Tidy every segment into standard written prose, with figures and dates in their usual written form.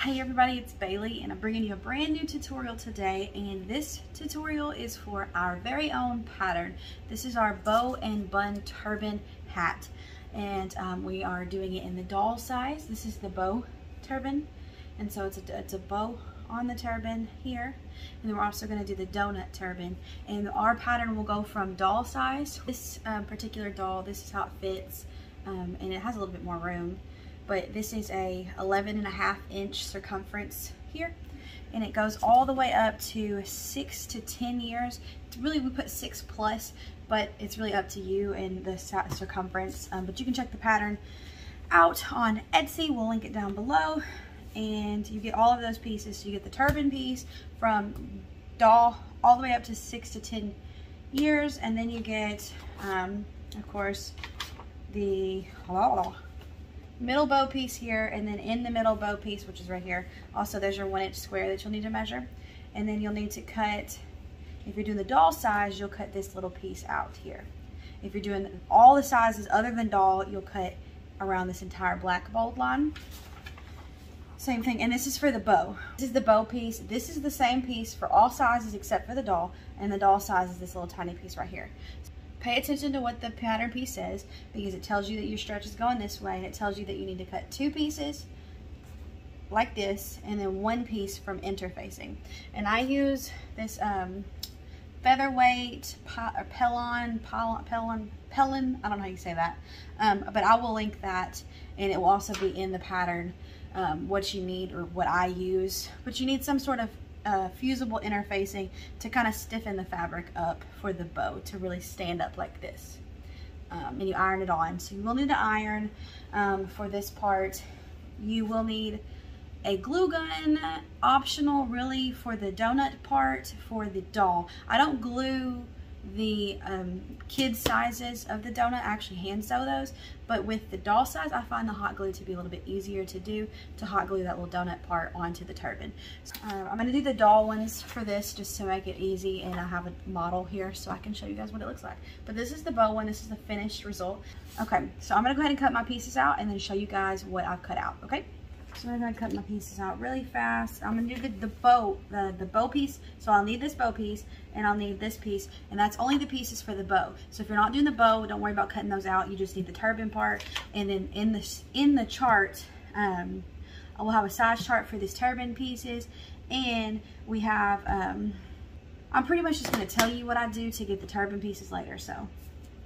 Hey everybody, it's Bailey and I'm bringing you a brand new tutorial today, and this tutorial is for our very own pattern. This is our bow and bun turban hat, and we are doing it in the doll size. This is the bow turban, and so it's a bow on the turban here, and then we're also going to do the donut turban, and our pattern will go from doll size. This particular doll, this is how it fits, and it has a little bit more room. But this is a 11.5-inch circumference here, and it goes all the way up to 6 to 10 years. Really, we put 6 plus, but it's really up to you and the circumference. But you can check the pattern out on Etsy. We'll link it down below, and you get all of those pieces. So you get the turban piece from doll all the way up to 6 to 10 years, and then you get, of course, the middle bow piece here, and then in the middle bow piece, which is right here, also there's your 1-inch square that you'll need to measure, and then you'll need to cut, if you're doing the doll size, you'll cut this little piece out here. If you're doing all the sizes other than doll, you'll cut around this entire black bold line. Same thing, and this is for the bow. This is the bow piece. This is the same piece for all sizes except for the doll, and the doll size is this little tiny piece right here. Pay attention to what the pattern piece says, because it tells you that your stretch is going this way, and it tells you that you need to cut 2 pieces like this, and then 1 piece from interfacing. And I use this featherweight Pellon, I don't know how you say that, but I will link that, and it will also be in the pattern what you need, or what I use. But you need some sort of fusible interfacing to kind of stiffen the fabric up for the bow to really stand up like this, and you iron it on. So you will need to iron for this part. You will need a glue gun, optional really for the donut part. For the doll, I don't glue the kid sizes of the donut, I actually hand sew those, but with the doll size, I find the hot glue to be a little bit easier to do, to hot glue that little donut part onto the turban. I'm going to do the doll ones for this just to make it easy, and I have a model here so I can show you guys what it looks like. But this is the bow one, this is the finished result. Okay, so I'm going to go ahead and cut my pieces out and then show you guys what I've cut out, okay? So I'm going to cut my pieces out really fast. I'm going to do the bow piece. So I'll need this bow piece, and I'll need this piece, and that's only the pieces for the bow. So if you're not doing the bow, don't worry about cutting those out. You just need the turban part. And then in the chart, I will have a size chart for these turban pieces, and we have, I'm pretty much just going to tell you what I do to get the turban pieces later, so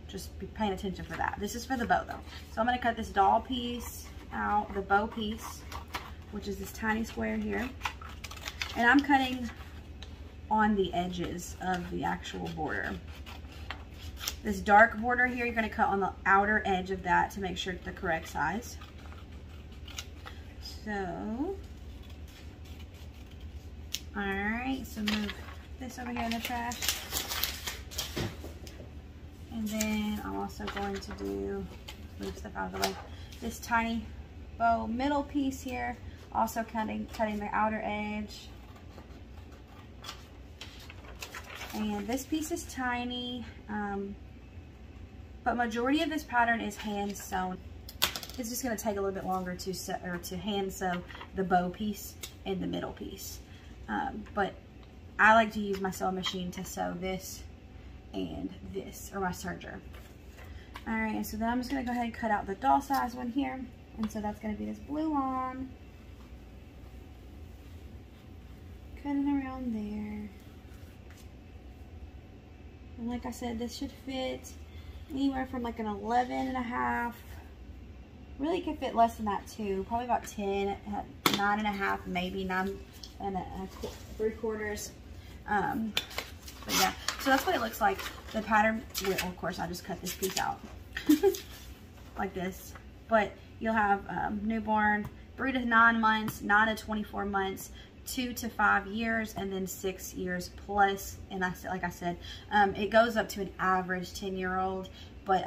just be paying attention for that. This is for the bow though. So I'm going to cut this doll piece out, the bow piece, which is this tiny square here, and I'm cutting on the edges of the actual border. This dark border here, you're going to cut on the outer edge of that to make sure it's the correct size. So, alright, so move this over here in the trash, and then I'm also going to move stuff out of the way, this tiny bow middle piece here, also cutting the outer edge. And this piece is tiny, but majority of this pattern is hand sewn. It's just going to take a little bit longer to hand sew the bow piece and the middle piece. But I like to use my sewing machine to sew this and this, or my serger. Alright, so then I'm just going to go ahead and cut out the doll size one here. And so that's going to be this blue line. Cutting around there. And like I said, this should fit anywhere from like an 11.5. Really could fit less than that too. Probably about 10, 9.5, maybe 9 and 3/4. But yeah, so that's what it looks like. The pattern, well, of course, I just cut this piece out like this. But you'll have newborn, 3 to 9 months, 9 to 24 months, 2 to 5 years, and then 6 years plus. And like I said, it goes up to an average 10-year-old, but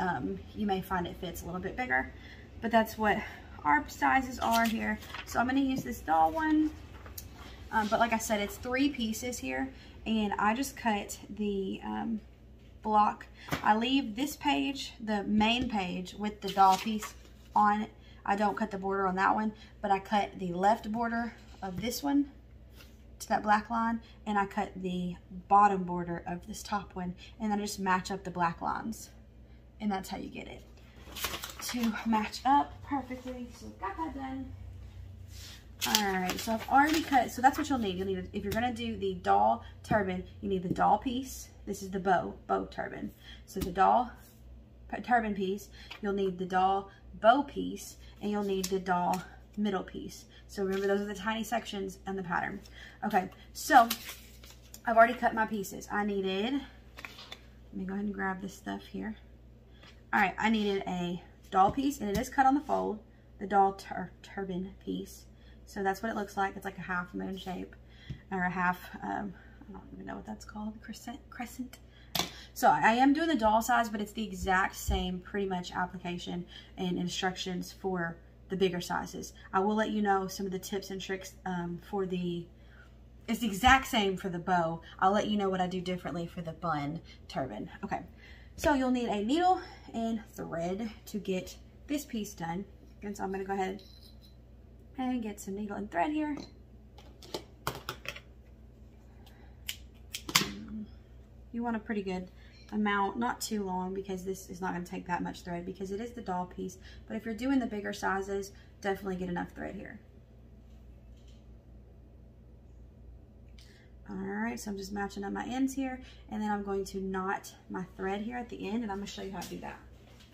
you may find it fits a little bit bigger. But that's what our sizes are here. So I'm going to use this doll one. But like I said, it's 3 pieces here, and I just cut the block. I leave this page, the main page, with the doll piece on it. I don't cut the border on that one, but I cut the left border of this one to that black line, and I cut the bottom border of this top one, and then I just match up the black lines, and that's how you get it to match up perfectly. So got that done. All right, so I've already cut, so that's what you'll need. You'll need, if you're gonna do the doll turban, you need the doll piece. This is the bow turban. So the doll turban piece, you'll need the doll bow piece, and you'll need the doll middle piece. So remember, those are the tiny sections in the pattern. Okay, so I've already cut my pieces. I needed, let me go ahead and grab this stuff here. All right, I needed a doll piece, and it is cut on the fold, the doll turban piece. So that's what it looks like. It's like a half moon shape, or a half, I don't even know what that's called, crescent. So I am doing the doll size, but it's the exact same pretty much application and instructions for the bigger sizes. I will let you know some of the tips and tricks for the, it's the exact same for the bow. I'll let you know what I do differently for the bun turban. Okay, so you'll need a needle and thread to get this piece done. And so I'm gonna go ahead and get some needle and thread here. You want a pretty good amount, not too long, because this is not going to take that much thread because it is the doll piece. But if you're doing the bigger sizes, definitely get enough thread here. Alright, so I'm just matching up my ends here, and then I'm going to knot my thread here at the end, and I'm going to show you how to do that.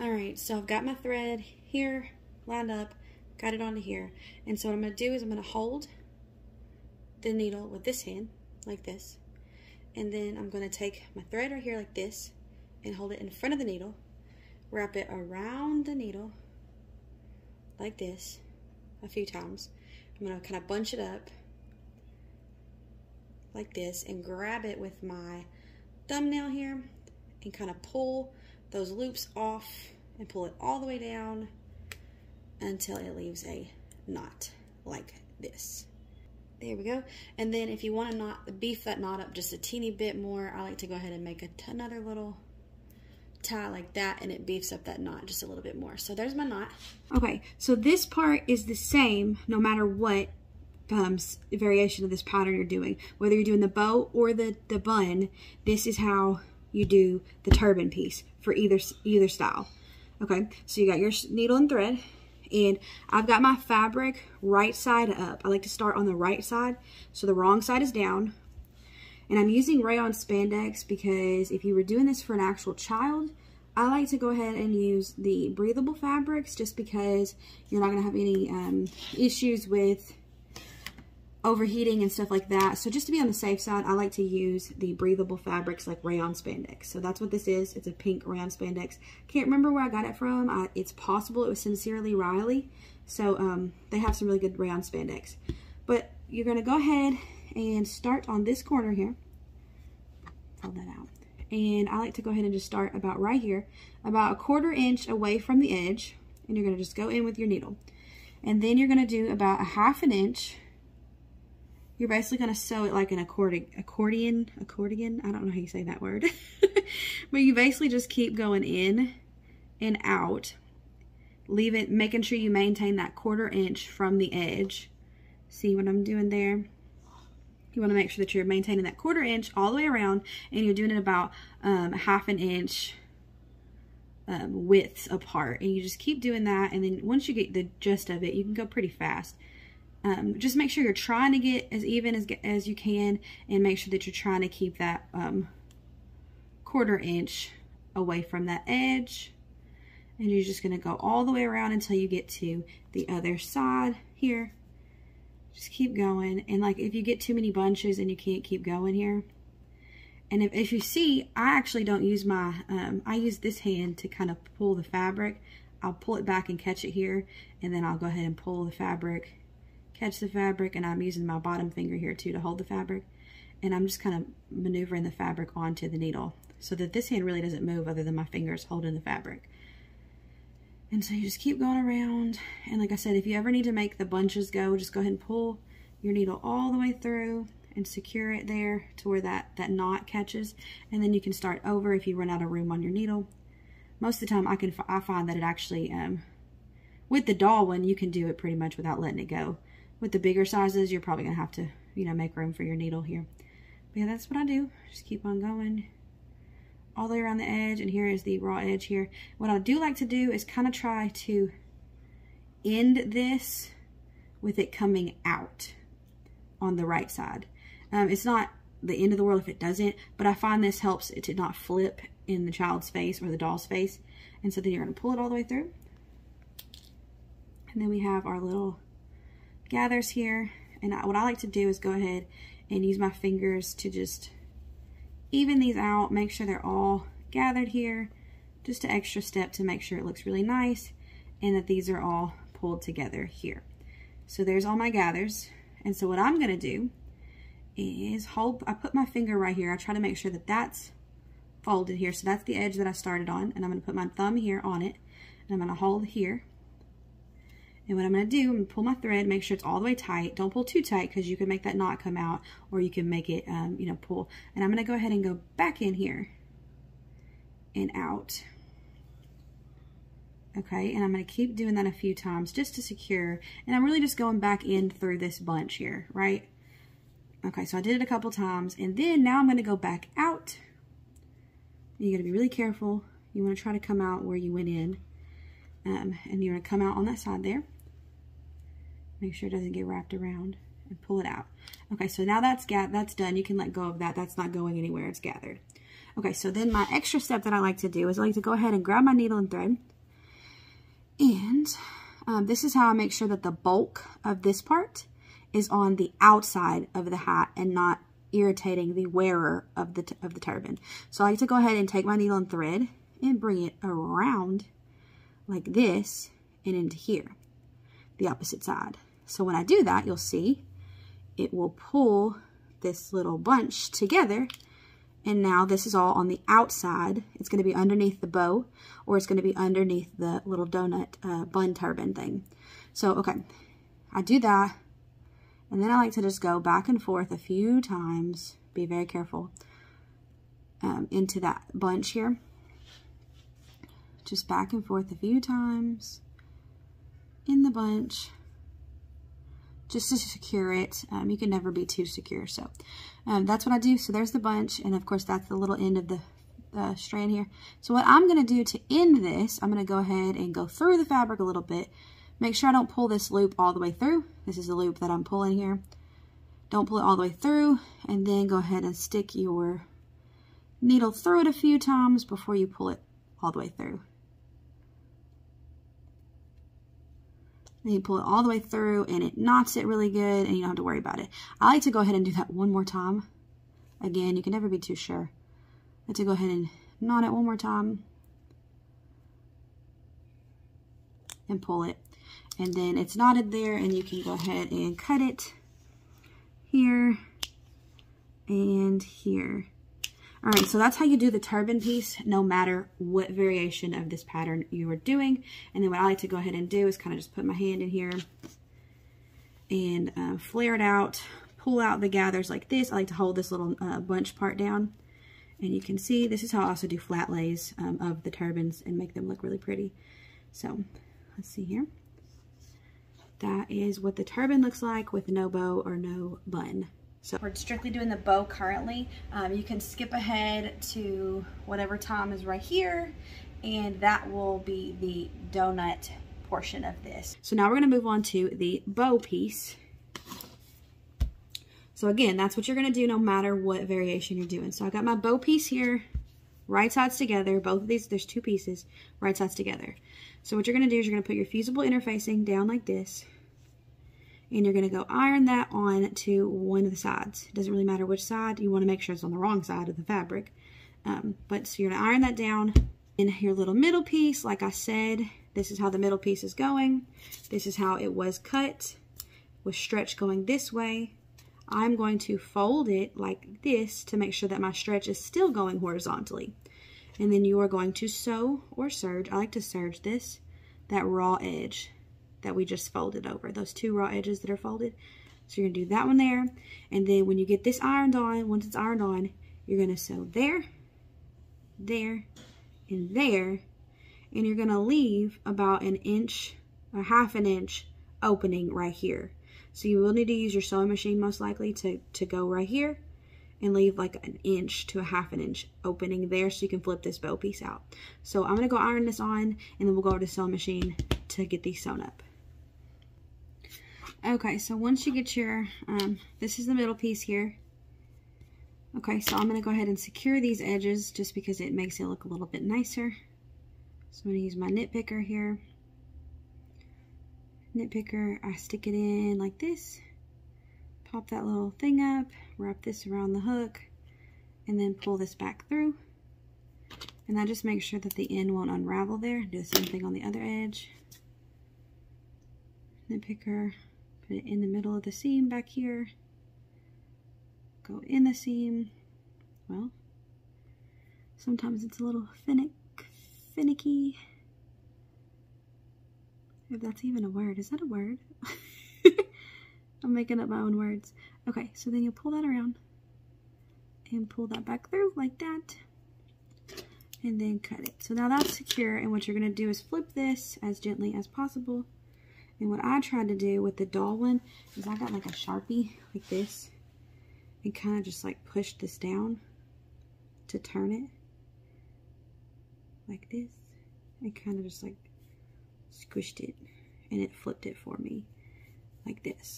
Alright, so I've got my thread here lined up, got it onto here, and so what I'm going to do is I'm going to hold the needle with this hand, like this. And then I'm going to take my thread right here like this and hold it in front of the needle, wrap it around the needle like this a few times. I'm going to kind of bunch it up like this and grab it with my thumbnail here and kind of pull those loops off and pull it all the way down until it leaves a knot like this. There we go. And then if you want to beef that knot up just a teeny bit more, I like to go ahead and make another little tie like that, and it beefs up that knot just a little bit more. So there's my knot. Okay, so this part is the same no matter what variation of this pattern you're doing. Whether you're doing the bow or the bun, this is how you do the turban piece for either style. Okay, so you got your needle and thread. And I've got my fabric right side up. I like to start on the right side, so the wrong side is down. And I'm using rayon spandex because if you were doing this for an actual child, I like to go ahead and use the breathable fabrics just because you're not going to have any issues with overheating and stuff like that. So just to be on the safe side, I like to use the breathable fabrics like rayon spandex. So that's what this is. It's a pink rayon spandex. Can't remember where I got it from. It's possible it was Sincerely Riley. So they have some really good rayon spandex. But you're going to go ahead and start on this corner here. Fold that out. And I like to go ahead and just start about right here, about 1/4 inch away from the edge. And you're going to just go in with your needle. And then you're going to do about 1/2 inch. You're basically going to sew it like an accordion. I don't know how you say that word. But you basically just keep going in and out. Making sure you maintain that 1/4 inch from the edge. See what I'm doing there? You want to make sure that you're maintaining that 1/4 inch all the way around, and you're doing it about 1/2 inch widths apart. And you just keep doing that, and then once you get the gist of it, you can go pretty fast. Just make sure you're trying to get as even as you can, and make sure that you're trying to keep that 1/4 inch away from that edge. And you're just going to go all the way around until you get to the other side here. Just keep going. And like if you get too many bunches and you can't keep going here, and if you see, I actually don't use my, I use this hand to kind of pull the fabric. I'll pull it back and catch it here, and then I'll go ahead and pull the fabric, catch the fabric, and I'm using my bottom finger here too to hold the fabric. And I'm just kind of maneuvering the fabric onto the needle so that this hand really doesn't move other than my fingers holding the fabric. And so you just keep going around. And like I said, if you ever need to make the bunches go, just go ahead and pull your needle all the way through and secure it there to where that knot catches. And then you can start over if you run out of room on your needle. Most of the time I find that it actually, with the doll one, you can do it pretty much without letting it go. With the bigger sizes, you're probably gonna have to, you know, make room for your needle here. But yeah, that's what I do. Just keep on going all the way around the edge, and here is the raw edge here. What I do like to do is kind of try to end this with it coming out on the right side. It's not the end of the world if it doesn't, but I find this helps it to not flip in the child's face or the doll's face. And so then you're gonna pull it all the way through. And then we have our little gathers here. And what I like to do is go ahead and use my fingers to just even these out, make sure they're all gathered here. Just an extra step to make sure it looks really nice and that these are all pulled together here. So there's all my gathers. And so what I'm gonna do is I put my finger right here. I try to make sure that that's folded here. So that's the edge that I started on, and I'm gonna put my thumb here on it, and I'm gonna hold here. And what I'm gonna do, I'm gonna pull my thread, make sure it's all the way tight. Don't pull too tight because you can make that knot come out, or you can make it, you know, pull. And I'm gonna go ahead and go back in here and out. Okay, and I'm gonna keep doing that a few times just to secure. And I'm really just going back in through this bunch here, right? Okay, so I did it a couple times, and then now I'm gonna go back out. You gotta be really careful. You wanna try to come out where you went in. And you're gonna come out on that side there. Make sure it doesn't get wrapped around and pull it out. Okay, so now that's done. You can let go of that. That's not going anywhere, it's gathered. Okay, so then my extra step that I like to do is I like to go ahead and grab my needle and thread. And this is how I make sure that the bulk of this part is on the outside of the hat and not irritating the wearer of the turban. So I like to go ahead and take my needle and thread and bring it around like this and into here, the opposite side. So when I do that, you'll see it will pull this little bunch together, and now this is all on the outside. It's going to be underneath the bow, or it's going to be underneath the little donut bun turban thing. So okay, I do that, and then I like to just go back and forth a few times, be very careful, into that bunch here. Just back and forth a few times in the bunch, just to secure it. You can never be too secure. So that's what I do. So there's the bunch, and of course that's the little end of the strand here. So what I'm going to do to end this, I'm going to go ahead and go through the fabric a little bit. Make sure I don't pull this loop all the way through. This is the loop that I'm pulling here. Don't pull it all the way through, and then go ahead and stick your needle through it a few times before you pull it all the way through. Then you pull it all the way through, and it knots it really good, and you don't have to worry about it. I like to go ahead and do that one more time. Again, you can never be too sure. I like to go ahead and knot it one more time and pull it. And then it's knotted there, and you can go ahead and cut it here and here. All right, so that's how you do the turban piece, no matter what variation of this pattern you are doing. And then what I like to go ahead and do is kind of just put my hand in here and flare it out, pull out the gathers like this. I like to hold this little bunch part down. And you can see this is how I also do flat lays of the turbans and make them look really pretty. So let's see here. That is what the turban looks like with no bow or no bun. So we're strictly doing the bow currently. You can skip ahead to whatever time is right here, and that will be the donut portion of this. So now we're going to move on to the bow piece. So again, that's what you're going to do no matter what variation you're doing. So I got my bow piece here, right sides together. Both of these, there's two pieces, right sides together. So what you're going to do is you're going to put your fusible interfacing down like this. And you're going to go iron that on to one of the sides. It doesn't really matter which side. You want to make sure it's on the wrong side of the fabric. But so you're going to iron that down. In your little middle piece, like I said, this is how the middle piece is going. This is how it was cut, with stretch going this way. I'm going to fold it like this to make sure that my stretch is still going horizontally. And then you are going to sew or serge. I like to serge this, that raw edge that we just folded over, those two raw edges that are folded. So you're gonna do that one there, and then when you get this ironed on, once it's ironed on, you're gonna sew there, there, and there, and you're gonna leave about an inch or half an inch opening right here. So you will need to use your sewing machine most likely to go right here and leave like an inch to a half an inch opening there so you can flip this bow piece out. So I'm gonna go iron this on and then we'll go over to the sewing machine to get these sewn up. Okay, so once you get your, this is the middle piece here. Okay, so I'm gonna go ahead and secure these edges just because it makes it look a little bit nicer. So I'm gonna use my nitpicker here. Nitpicker, I stick it in like this, pop that little thing up, wrap this around the hook, and then pull this back through. And I just make sure that the end won't unravel there. Do the same thing on the other edge. Nitpicker, put it in the middle of the seam back here. Go in the seam. Well, sometimes it's a little finicky. If that's even a word. Is that a word? I'm making up my own words. Okay, so then you'll pull that around and pull that back through like that. And then cut it. So now that's secure, and what you're going to do is flip this as gently as possible. And what I tried to do with the doll one is I got like a Sharpie like this and kind of just like pushed this down to turn it like this. And kind of just like squished it and it flipped it for me like this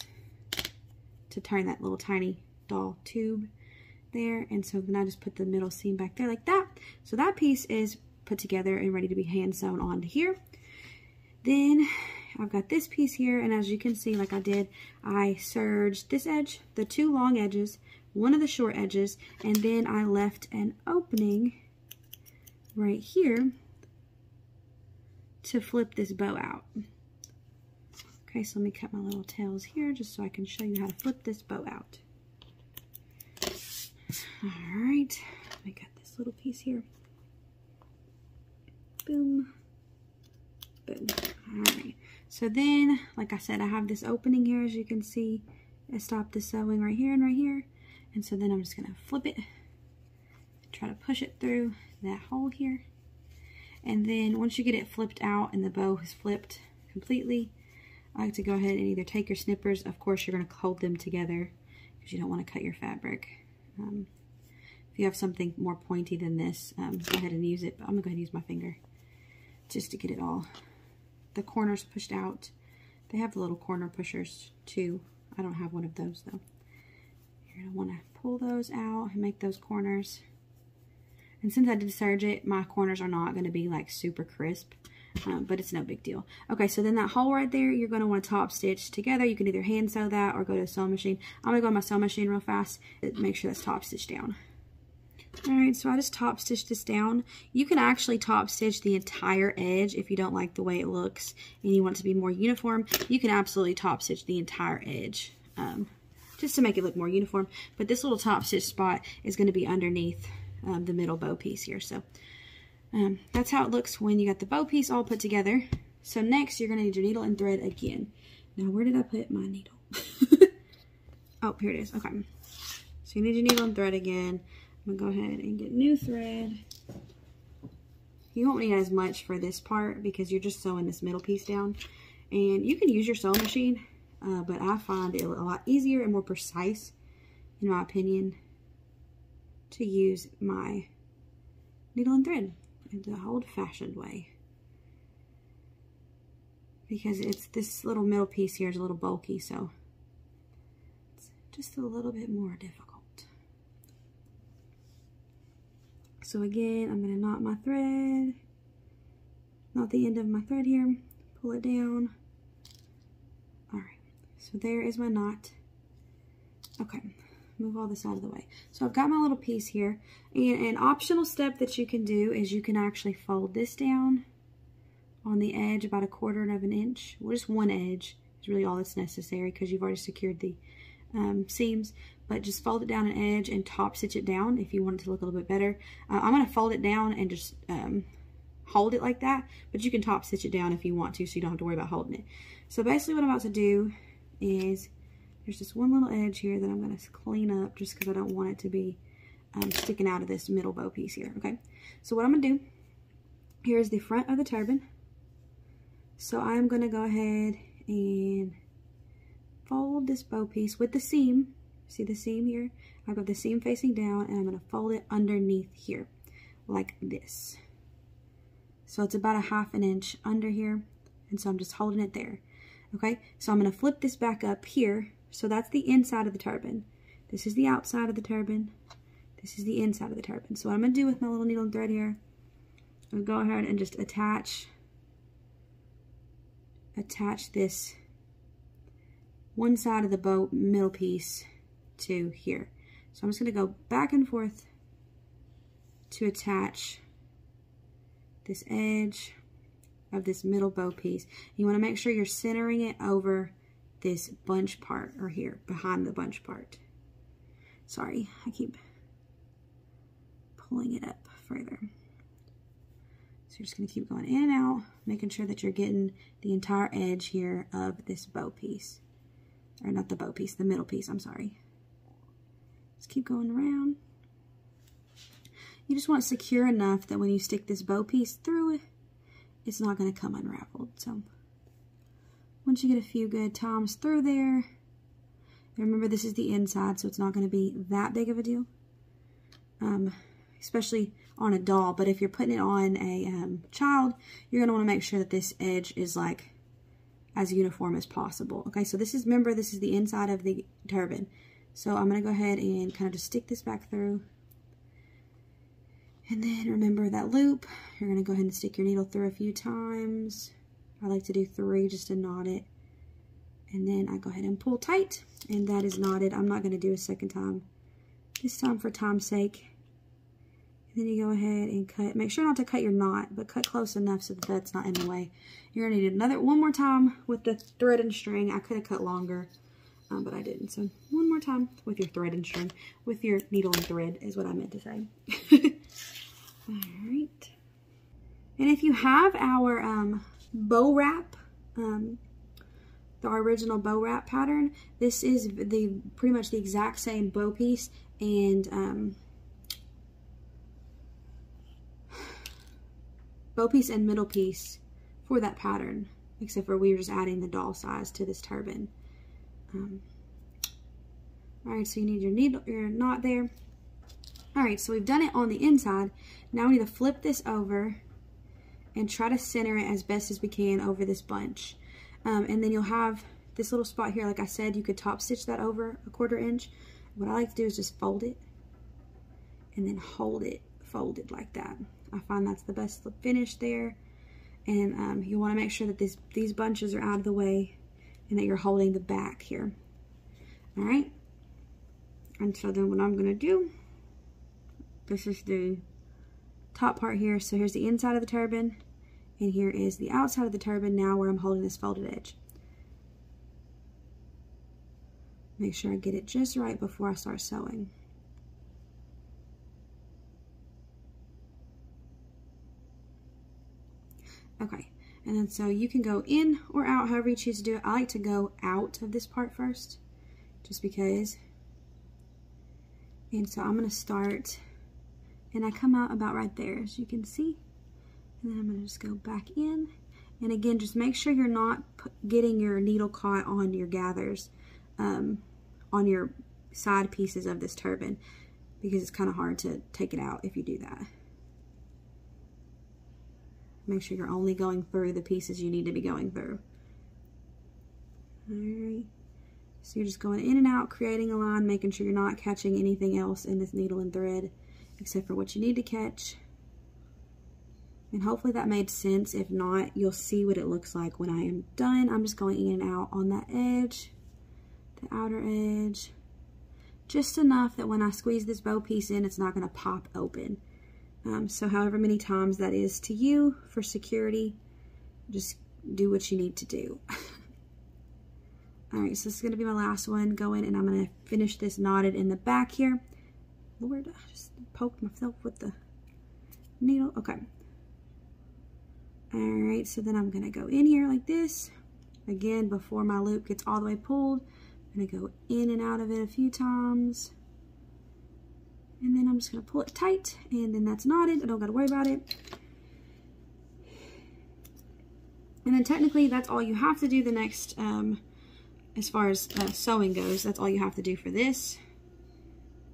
to turn that little tiny doll tube there. And so then I just put the middle seam back there like that. So that piece is put together and ready to be hand sewn onto here. Then I've got this piece here, and as you can see, like I did, I serged this edge, the two long edges, one of the short edges, and then I left an opening right here to flip this bow out. Okay, so let me cut my little tails here just so I can show you how to flip this bow out. Alright, I got this little piece here. Boom. Boom. Alright, so then, like I said, I have this opening here, as you can see. I stopped the sewing right here and right here. And so then I'm just going to flip it, try to push it through that hole here. And then once you get it flipped out and the bow is flipped completely, I like to go ahead and either take your snippers. Of course, you're going to hold them together because you don't want to cut your fabric. If you have something more pointy than this, go ahead and use it. But I'm going to go ahead and use my finger just to get it all, the corners pushed out. They have the little corner pushers too. I don't have one of those though. You're going to want to pull those out and make those corners. And since I did serge it, my corners are not going to be like super crisp, but it's no big deal. Okay, so then that hole right there, you're going to want to top stitch together. You can either hand sew that or go to a sewing machine. I'm going to go to my sewing machine real fast and make sure that's top stitched down. Alright, so I just top stitched this down. You can actually top stitch the entire edge if you don't like the way it looks and you want it to be more uniform. You can absolutely top stitch the entire edge just to make it look more uniform. But this little top stitch spot is going to be underneath the middle bow piece here. So that's how it looks when you got the bow piece all put together. So next you're going to need your needle and thread again. Now where did I put my needle? Oh, here it is. Okay. So you need your needle and thread again. I'm going to go ahead and get new thread. You won't need as much for this part because you're just sewing this middle piece down. And you can use your sewing machine, but I find it a lot easier and more precise, in my opinion, to use my needle and thread in the old-fashioned way. Because it's this little middle piece here is a little bulky, so it's just a little bit more difficult. So again, I'm going to knot my thread, knot the end of my thread here, pull it down. Alright, so there is my knot. Okay, move all this out of the way. So I've got my little piece here, and an optional step that you can do is you can actually fold this down on the edge about 1/4 of an inch. Well, just one edge is really all that's necessary because you've already secured the seams, but just fold it down an edge and top stitch it down if you want it to look a little bit better. I'm going to fold it down and just hold it like that, but you can top stitch it down if you want to so you don't have to worry about holding it. So basically what I'm about to do is there's this one little edge here that I'm going to clean up just because I don't want it to be sticking out of this middle bow piece here. Okay, so what I'm going to do, here's the front of the turban. So I'm going to go ahead and fold this bow piece with the seam. See the seam here? I've got the seam facing down, and I'm going to fold it underneath here, like this. So it's about a ½ inch under here, and so I'm just holding it there. Okay, so I'm going to flip this back up here. So that's the inside of the turban. This is the outside of the turban. This is the inside of the turban. So what I'm going to do with my little needle and thread here, I'm going to go ahead and just attach this one side of the bow middle piece to here. So I'm just going to go back and forth to attach this edge of this middle bow piece. You want to make sure you're centering it over this bunch part, or here behind the bunch part. Sorry, I keep pulling it up further. So you're just going to keep going in and out, making sure that you're getting the entire edge here of this bow piece. Or not the bow piece, the middle piece, I'm sorry. Just keep going around. You just want it secure enough that when you stick this bow piece through it, it's not going to come unraveled. So once you get a few good times through there, and remember this is the inside, so it's not going to be that big of a deal, especially on a doll. But if you're putting it on a child, you're going to want to make sure that this edge is like as uniform as possible. Okay, so this is, remember, this is the inside of the turban. So I'm going to go ahead and kind of just stick this back through. And then remember that loop, you're going to go ahead and stick your needle through a few times. I like to do 3 just to knot it. And then I go ahead and pull tight, and that is knotted. I'm not going to do a second time, this time for time's sake. And then you go ahead and cut. Make sure not to cut your knot, but cut close enough so that that's not in the way. You're going to need one more time with the thread and string. I could have cut longer, but I didn't. So one more time with your thread and string, with your needle and thread is what I meant to say. All right. And if you have our bow wrap, the original bow wrap pattern, this is pretty much the exact same bow piece and bow piece and middle piece for that pattern, except for we were just adding the doll size to this turban. Alright, so you need your knot there. Alright, so we've done it on the inside. Now we need to flip this over and try to center it as best as we can over this bunch. And then you'll have this little spot here. Like I said, you could top stitch that over a 1/4 inch. What I like to do is just fold it and then hold it folded like that. I find that's the best finish there. And you want to make sure that these bunches are out of the way and that you're holding the back here. All right. And so then what I'm going to do, this is the top part here. So here's the inside of the turban, and here is the outside of the turban now where I'm holding this folded edge. Make sure I get it just right before I start sewing. Okay, and then so you can go in or out however you choose to do it. I like to go out of this part first, just because. And so I'm going to start, and I come out about right there, as you can see. And then I'm going to just go back in. And again, just make sure you're not getting your needle caught on your gathers, on your side pieces of this turban, because it's kind of hard to take it out if you do that. Make sure you're only going through the pieces you need to be going through. Alright. So you're just going in and out, creating a line, making sure you're not catching anything else in this needle and thread except for what you need to catch. And hopefully that made sense. If not, you'll see what it looks like when I am done. I'm just going in and out on that edge, the outer edge, just enough that when I squeeze this bow piece in, it's not going to pop open. So however many times that is to you for security, just do what you need to do. Alright, so this is going to be my last one. Go in and I'm going to finish this knotted in the back here. Lord, I just poked myself with the needle. Okay. Alright, so then I'm going to go in here like this. Again, before my loop gets all the way pulled, I'm going to go in and out of it a few times. And then I'm just going to pull it tight, and then that's knotted. I don't got to worry about it. And then technically that's all you have to do the next as far as sewing goes, that's all you have to do for this.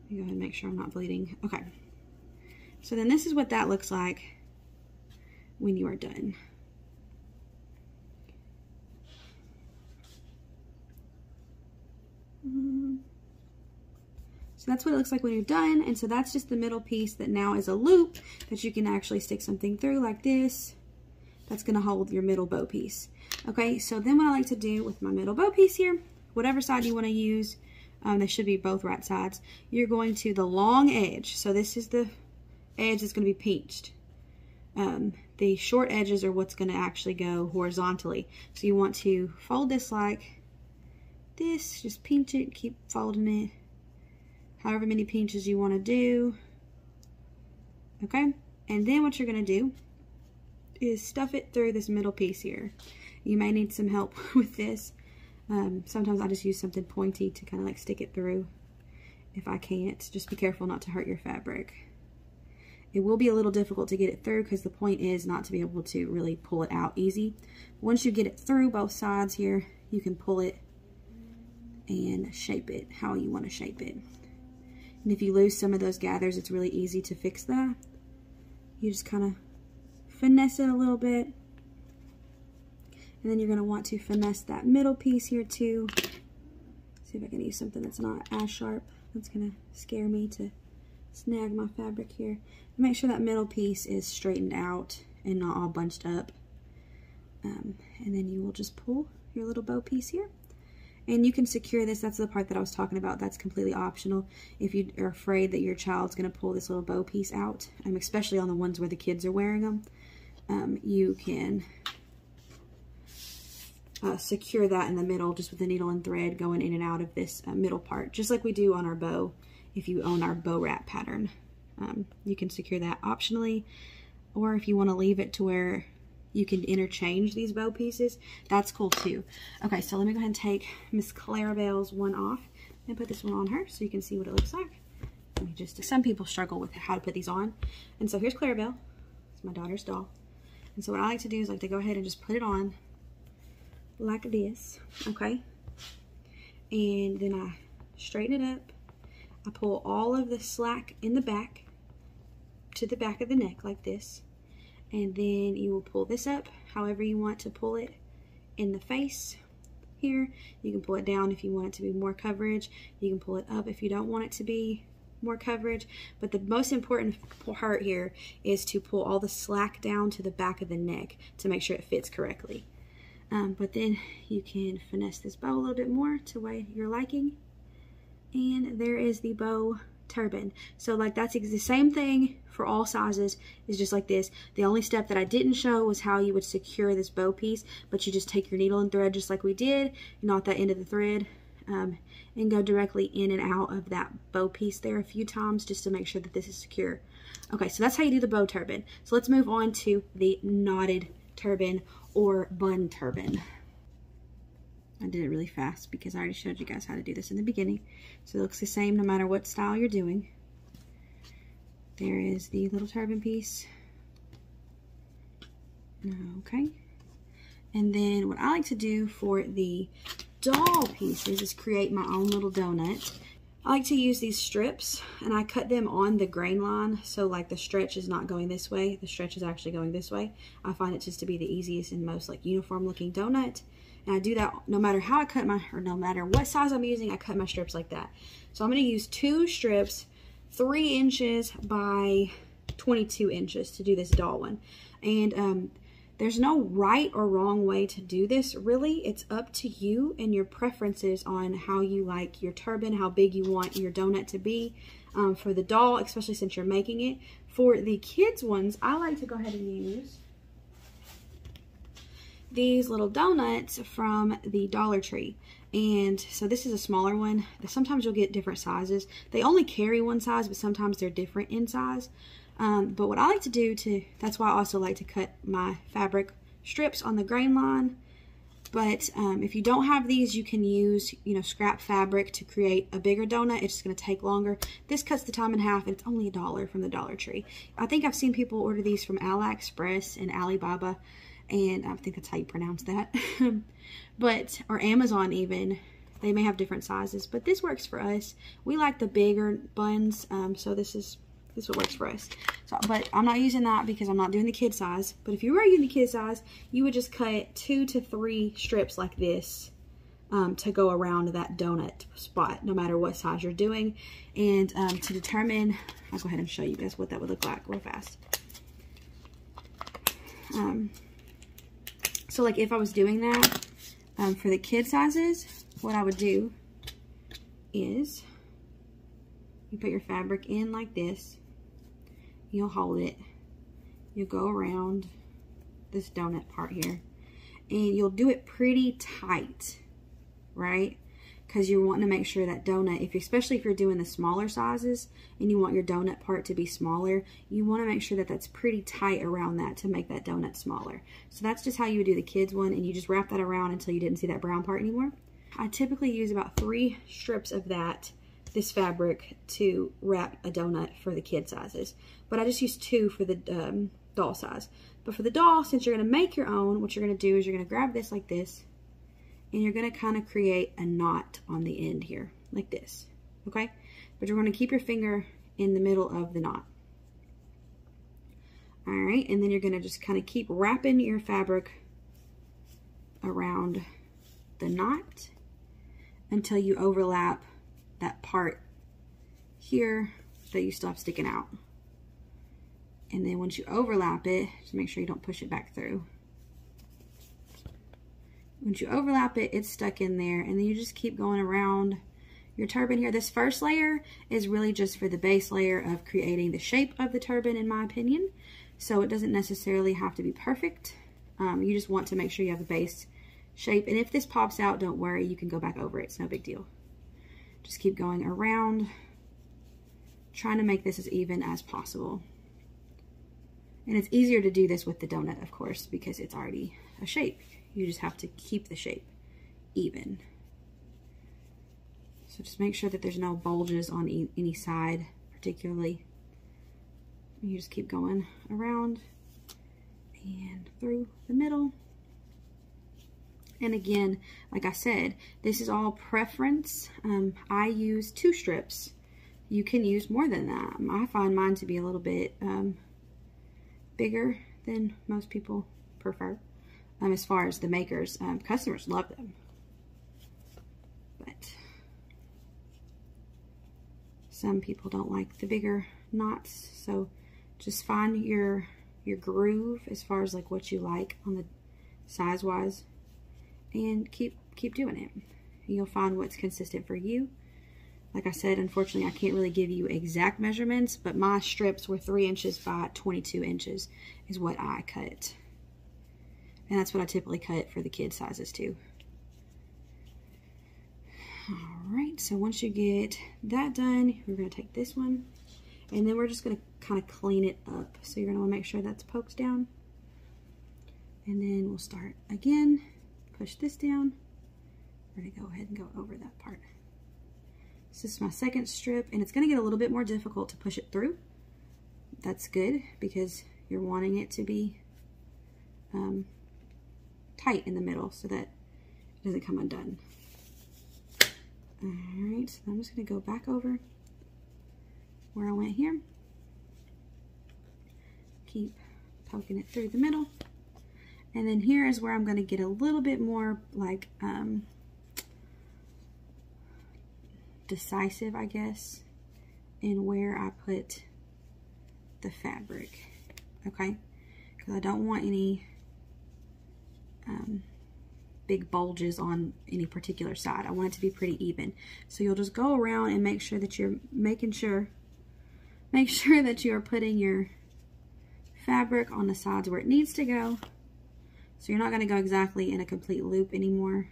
Let me go ahead and make sure I'm not bleeding. Okay. So then this is what that looks like when you are done. So that's what it looks like when you're done. And so that's just the middle piece that now is a loop that you can actually stick something through like this. That's going to hold your middle bow piece. Okay, so then what I like to do with my middle bow piece here, whatever side you want to use, they should be both right sides. You're going to the long edge. So this is the edge that's going to be pinched. The short edges are what's going to actually go horizontally. So you want to fold this like this, just pinch it, keep folding it. However many pinches you want to do. Okay, and then what you're going to do is stuff it through this middle piece here. You may need some help with this. Sometimes I just use something pointy to kind of like stick it through if I can't. Just be careful not to hurt your fabric. It will be a little difficult to get it through because the point is not to be able to really pull it out easy. Once you get it through both sides here, you can pull it and shape it how you want to shape it. And if you lose some of those gathers, it's really easy to fix that. You just kind of finesse it a little bit. And then you're going to want to finesse that middle piece here too. See if I can use something that's not as sharp. That's going to scare me to snag my fabric here. And make sure that middle piece is straightened out and not all bunched up. And then you will just pull your little bow piece here. And you can secure this. That's the part that I was talking about. That's completely optional. If you are afraid that your child's going to pull this little bow piece out, especially on the ones where the kids are wearing them, you can secure that in the middle just with a needle and thread going in and out of this middle part, just like we do on our bow. If you own our bow wrap pattern, you can secure that optionally, or if you want to leave it to where you can interchange these bow pieces, that's cool too. Okay, so let me go ahead and take Miss Clarabelle's one off and put this one on her so you can see what it looks like. Let me just, some people struggle with how to put these on. And so here's Clarabelle. It's my daughter's doll. And so what I like to do is like to go ahead and just put it on like this, okay? And then I straighten it up. I pull all of the slack in the back to the back of the neck like this. And then you will pull this up however you want to pull it in the face here. You can pull it down if you want it to be more coverage. You can pull it up if you don't want it to be more coverage. But the most important part here is to pull all the slack down to the back of the neck to make sure it fits correctly. But then you can finesse this bow a little bit more to what you're liking. And there is the bow turban. So like that's the same thing for all sizes, is just like this. The only step that I didn't show was how you would secure this bow piece, but you just take your needle and thread just like we did, knot that end of the thread, and go directly in and out of that bow piece there a few times just to make sure that this is secure. Okay, so that's how you do the bow turban. So let's move on to the knotted turban or bun turban. I did it really fast because I already showed you guys how to do this in the beginning. So it looks the same no matter what style you're doing. There is the little turban piece. Okay. And then what I like to do for the doll pieces is create my own little donut. I like to use these strips and I cut them on the grain line, so like the stretch is not going this way, the stretch is actually going this way. I find it just to be the easiest and most like uniform looking donut. And I do that no matter how I cut my, or no matter what size I'm using, I cut my strips like that. So I'm going to use 2 strips, 3 inches by 22 inches to do this doll one. And there's no right or wrong way to do this, really. It's up to you and your preferences on how you like your turban, how big you want your donut to be. For the doll, especially since you're making it. For the kids ones, I like to go ahead and use these little donuts from the Dollar Tree. And so this is a smaller one. Sometimes you'll get different sizes. They only carry one size, but sometimes they're different in size. But what I like to do that's why I also like to cut my fabric strips on the grain line. But if you don't have these, you can use, scrap fabric to create a bigger donut. It's just going to take longer. This cuts the time in half, and it's only $1 from the Dollar Tree. I think I've seen people order these from AliExpress and Alibaba. And I think that's how you pronounce that. But, or Amazon even, they may have different sizes, but this works for us. We like the bigger buns, so this is what works for us. So, but I'm not using that because I'm not doing the kid size. But if you were using the kid size, you would just cut 2 to 3 strips like this to go around that donut spot, no matter what size you're doing. And to determine, I'll go ahead and show you guys what that would look like real fast. So like if I was doing that for the kid sizes, what I would do is you put your fabric in like this, you'll hold it, you'll go around this donut part here, and you'll do it pretty tight, right? Because you're wanting to make sure that donut, especially if you're doing the smaller sizes and you want your donut part to be smaller, you want to make sure that that's pretty tight around that to make that donut smaller. So that's just how you would do the kids one, and you just wrap that around until you didn't see that brown part anymore. I typically use about 3 strips of this fabric to wrap a donut for the kid sizes, but I just use 2 for the doll size. But for the doll, since you're going to make your own, what you're going to do is you're going to grab this like this, and you're going to kind of create a knot on the end here, like this, okay? But you're going to keep your finger in the middle of the knot. All right, and then you're going to just kind of keep wrapping your fabric around the knot until you overlap that part here that you still have sticking out. And then once you overlap it, just make sure you don't push it back through. Once you overlap it, it's stuck in there, and then you just keep going around your turban here. This first layer is really just for the base layer of creating the shape of the turban, in my opinion. So it doesn't necessarily have to be perfect. You just want to make sure you have a base shape. And if this pops out, don't worry, you can go back over it. It's no big deal. Just keep going around, trying to make this as even as possible. And it's easier to do this with the donut, of course, because it's already a shape. You just have to keep the shape even. So just make sure that there's no bulges on any side particularly. You just keep going around and through the middle. And again, like I said, this is all preference. I use 2 strips. You can use more than that. I find mine to be a little bit bigger than most people prefer. As far as the makers, customers love them. But some people don't like the bigger knots. So just find your groove as far as like what you like on the size wise, and keep doing it. You'll find what's consistent for you. Like I said, unfortunately, I can't really give you exact measurements, but my strips were 3 inches by 22 inches is what I cut. And that's what I typically cut for the kid sizes too. All right, so once you get that done, we're gonna take this one, and then we're just gonna kind of clean it up. So you're gonna wanna make sure that's poked down. And then we'll start again, push this down. We're gonna go ahead and go over that part. This is my second strip, and it's gonna get a little bit more difficult to push it through. That's good, because you're wanting it to be tight in the middle so that it doesn't come undone. All right, so I'm just gonna go back over where I went here. Keep poking it through the middle. And then here is where I'm gonna get a little bit more like decisive, I guess, in where I put the fabric, okay? Because I don't want any big bulges on any particular side. I want it to be pretty even. So you'll just go around and make sure that you're make sure that you are putting your fabric on the sides where it needs to go. So you're not going to go exactly in a complete loop anymore.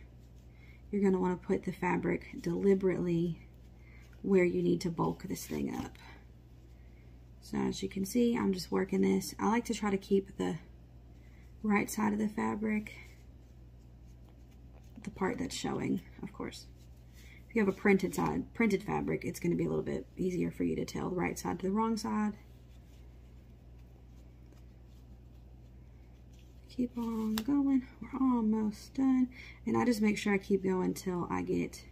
You're going to want to put the fabric deliberately where you need to bulk this thing up. So as you can see, I'm just working this. I like to try to keep the right side of the fabric, the part that's showing, of course. If you have a printed fabric, it's going to be a little bit easier for you to tell the right side to the wrong side. Keep on going. We're almost done. And I just make sure I keep going till I get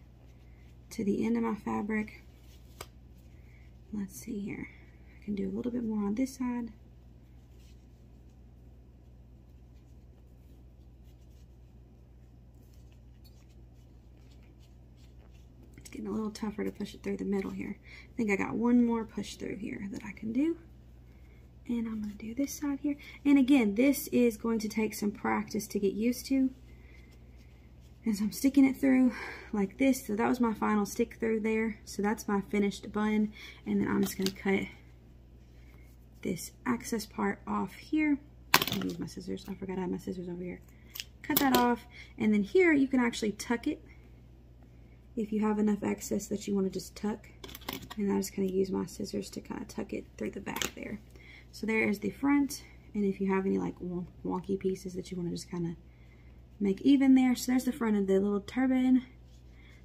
to the end of my fabric. Let's see here. I can do a little bit more on this side. It's getting a little tougher to push it through the middle here. I think I got one more push through here that I can do. And I'm going to do this side here. And again, this is going to take some practice to get used to. And so I'm sticking it through like this. So that was my final stick through there. So that's my finished bun. And then I'm just going to cut this excess part off here. I need my scissors. I forgot I had my scissors over here. Cut that off. And then here you can actually tuck it if you have enough excess that you want to just tuck. And I'm just going to use my scissors to kind of tuck it through the back there. So there is the front, and if you have any like wonky pieces that you want to just kind of make even there. So there's the front of the little turban.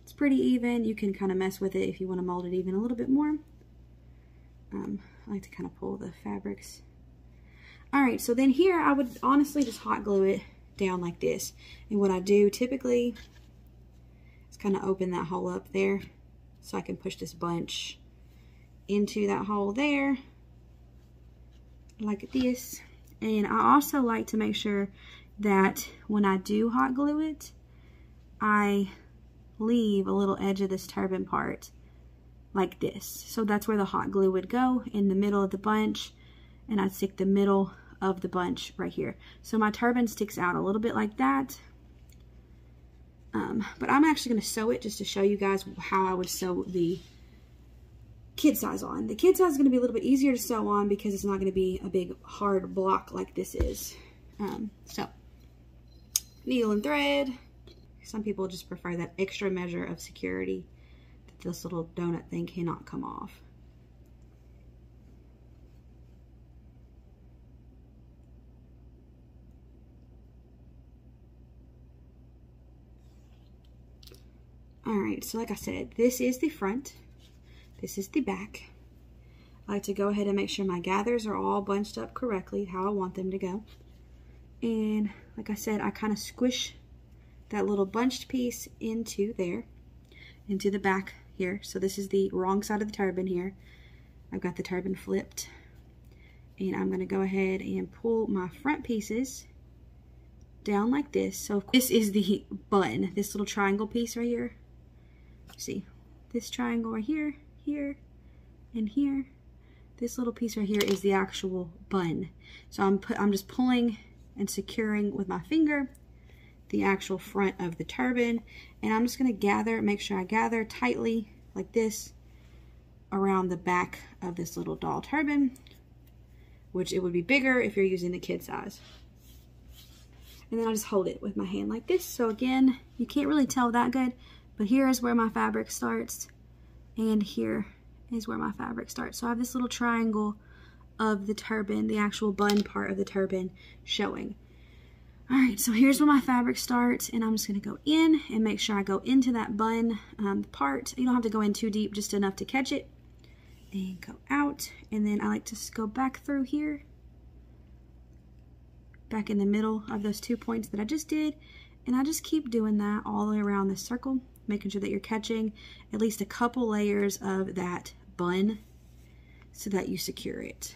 It's pretty even. You can kind of mess with it if you want to mold it even a little bit more. I like to kind of pull the fabrics. All right, so then here I would honestly just hot glue it down like this. And what I do typically is kind of open that hole up there so I can push this bunch into that hole there, like this. And I also like to make sure that when I do hot glue it, I leave a little edge of this turban part like this. So that's where the hot glue would go, in the middle of the bunch, and I'd stick the middle of the bunch right here. So my turban sticks out a little bit like that. But I'm actually going to sew it just to show you guys how I would sew the kid size on. The kid size is going to be a little bit easier to sew on because it's not going to be a big hard block like this is. So needle and thread. Some people just prefer that extra measure of security that this little donut thing cannot come off. Alright, so like I said, this is the front. This is the back. I like to go ahead and make sure my gathers are all bunched up correctly, how I want them to go. And like I said, I kind of squish that little bunched piece into there, into the back here. So this is the wrong side of the turban here. I've got the turban flipped. And I'm going to go ahead and pull my front pieces down like this. So this is the bun, this little triangle piece right here. See, this triangle right here, here, and here. This little piece right here is the actual bun. So I'm just pulling and securing with my finger the actual front of the turban, and I'm just going to make sure I gather tightly like this around the back of this little doll turban, which it would be bigger if you're using the kid size. And then I just hold it with my hand like this. So again, you can't really tell that good, but here is where my fabric starts, and here is where my fabric starts. So I have this little triangle of the turban, the actual bun part of the turban showing. All right, so here's where my fabric starts, and I'm just gonna go in and make sure I go into that bun part. You don't have to go in too deep, just enough to catch it, and go out. And then I like to just go back through here, back in the middle of those 2 points that I just did, and I just keep doing that all the way around this circle, making sure that you're catching at least a couple layers of that bun so that you secure it.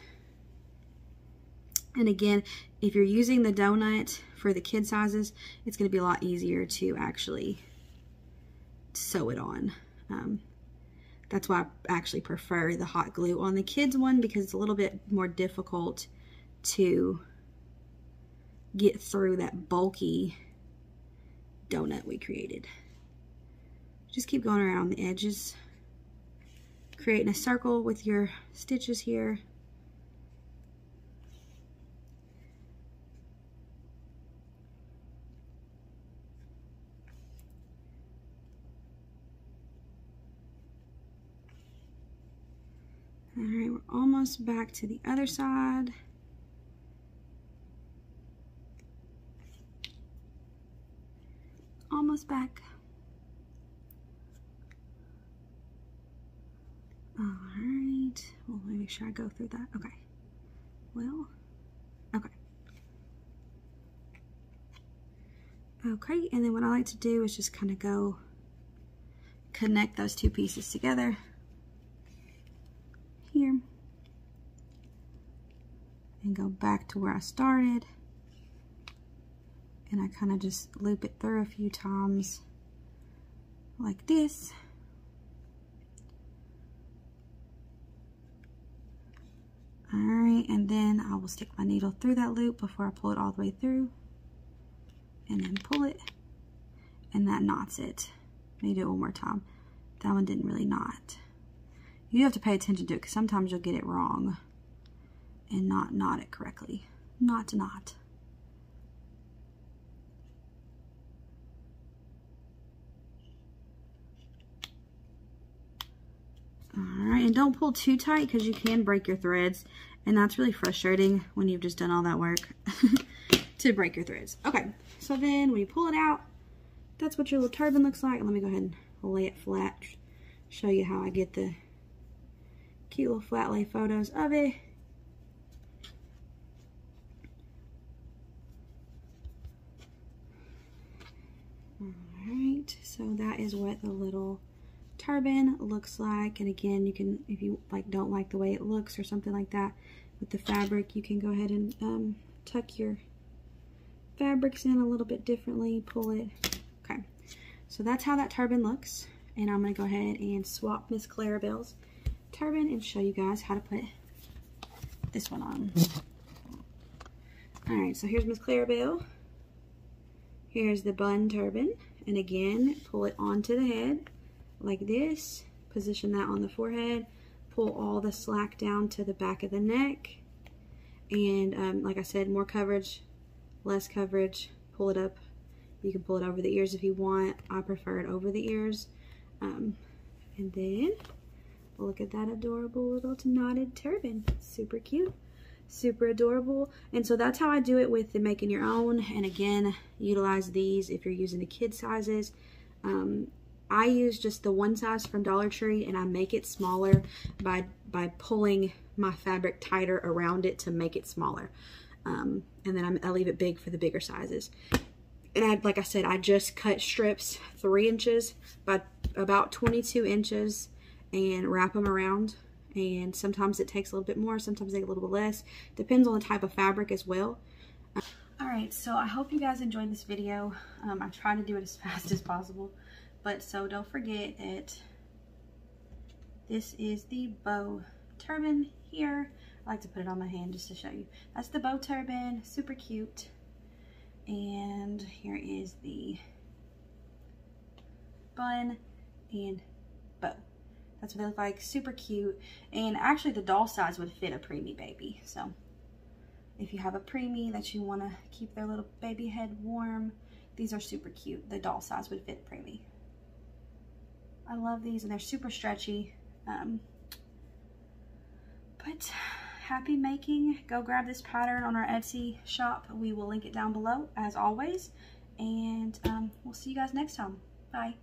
And again, if you're using the donut for the kid sizes, it's going to be a lot easier to actually sew it on. That's why I actually prefer the hot glue on the kids one, because it's a little bit more difficult to get through that bulky donut we created. Just keep going around the edges, creating a circle with your stitches here. All right, we're almost back to the other side. Almost back. All right, well, let me make sure I go through that. Okay, well, okay. Okay, and then what I like to do is just kind of go connect those two pieces together here and go back to where I started, and I kind of just loop it through a few times like this. Alright, and then I will stick my needle through that loop before I pull it all the way through, and then pull it, and that knots it. Let me do it one more time. That one didn't really knot. You have to pay attention to it because sometimes you'll get it wrong and not knot it correctly. Knot to knot. Alright, and don't pull too tight because you can break your threads, and that's really frustrating when you've just done all that work to break your threads. Okay, so then when you pull it out, that's what your little turban looks like. Let me go ahead and lay it flat, show you how I get the cute little flat lay photos of it. Alright, so that is what the little turban looks like. And again, you can, if you don't like the way it looks or something like that with the fabric, you can go ahead and tuck your fabrics in a little bit differently, pull it. Okay, so that's how that turban looks, and I'm going to go ahead and swap Miss Clarabelle's turban and show you guys how to put this one on. Alright, so here's Miss Clarabelle. Here's the bun turban, and again, pull it onto the head like this, position that on the forehead, pull all the slack down to the back of the neck, and like I said, more coverage, less coverage, pull it up. You can pull it over the ears if you want. I prefer it over the ears. And then look at that adorable little knotted turban. Super cute, super adorable. And so that's how I do it with the making your own. And again, utilize these if you're using the kid sizes. I use just the one size from Dollar Tree, and I make it smaller by pulling my fabric tighter around it to make it smaller. And then I leave it big for the bigger sizes. And like I said, I just cut strips 3 inches by about 22 inches and wrap them around. And sometimes it takes a little bit more, sometimes it takes a little bit less. Depends on the type of fabric as well. Alright, so I hope you guys enjoyed this video. I try to do it as fast as possible. But so don't forget that this is the bow turban here. I like to put it on my hand just to show you. That's the bow turban, super cute. And here is the bun and bow. That's what they look like, super cute. And actually the doll size would fit a preemie baby. So if you have a preemie that you want to keep their little baby head warm, these are super cute. The doll size would fit preemie. I love these, and they're super stretchy. But happy making. Go grab this pattern on our Etsy shop. We will link it down below as always. And we'll see you guys next time. Bye.